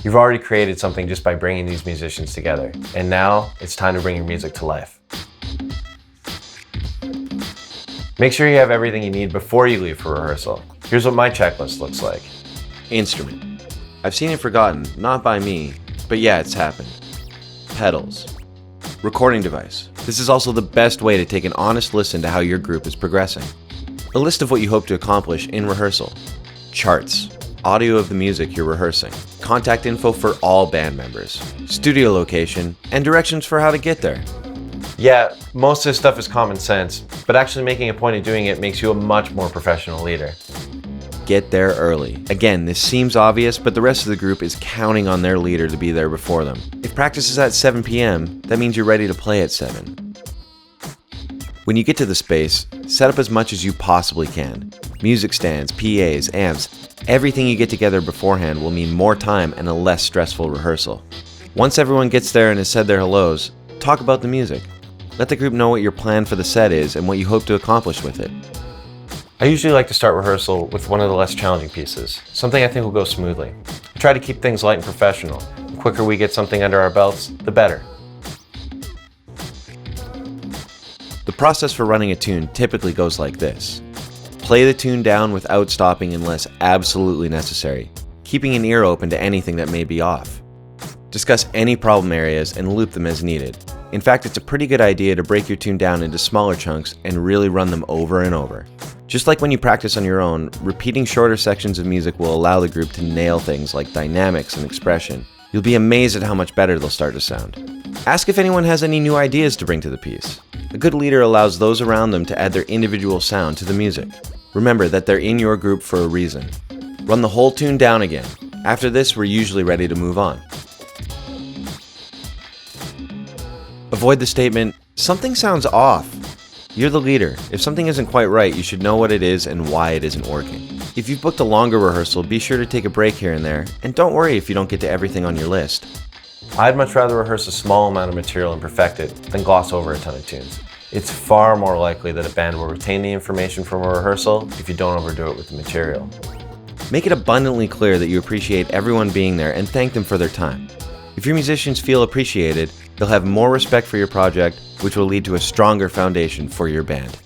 You've already created something just by bringing these musicians together, and now it's time to bring your music to life. Make sure you have everything you need before you leave for rehearsal. Here's what my checklist looks like. Instrument. I've seen it forgotten, not by me, but yeah, it's happened. Pedals. Recording device. This is also the best way to take an honest listen to how your group is progressing. A list of what you hope to accomplish in rehearsal. Charts. Audio of the music you're rehearsing. Contact info for all band members. Studio location, and directions for how to get there. Yeah, most of this stuff is common sense, but actually making a point of doing it makes you a much more professional leader. Get there early. Again, this seems obvious, but the rest of the group is counting on their leader to be there before them. If practice is at 7 p.m., that means you're ready to play at 7. When you get to the space, set up as much as you possibly can. Music stands, PAs, amps, everything you get together beforehand will mean more time and a less stressful rehearsal. Once everyone gets there and has said their hellos, talk about the music. Let the group know what your plan for the set is and what you hope to accomplish with it. I usually like to start rehearsal with one of the less challenging pieces, something I think will go smoothly. I try to keep things light and professional. The quicker we get something under our belts, the better. The process for running a tune typically goes like this. Play the tune down without stopping unless absolutely necessary, keeping an ear open to anything that may be off. Discuss any problem areas and loop them as needed. In fact, it's a pretty good idea to break your tune down into smaller chunks and really run them over and over. Just like when you practice on your own, repeating shorter sections of music will allow the group to nail things like dynamics and expression. You'll be amazed at how much better they'll start to sound. Ask if anyone has any new ideas to bring to the piece. A good leader allows those around them to add their individual sound to the music. Remember that they're in your group for a reason. Run the whole tune down again. After this, we're usually ready to move on. Avoid the statement, "Something sounds off." You're the leader. If something isn't quite right, you should know what it is and why it isn't working. If you've booked a longer rehearsal, be sure to take a break here and there, and don't worry if you don't get to everything on your list. I'd much rather rehearse a small amount of material and perfect it than gloss over a ton of tunes. It's far more likely that a band will retain the information from a rehearsal if you don't overdo it with the material. Make it abundantly clear that you appreciate everyone being there and thank them for their time. If your musicians feel appreciated, they'll have more respect for your project, which will lead to a stronger foundation for your band.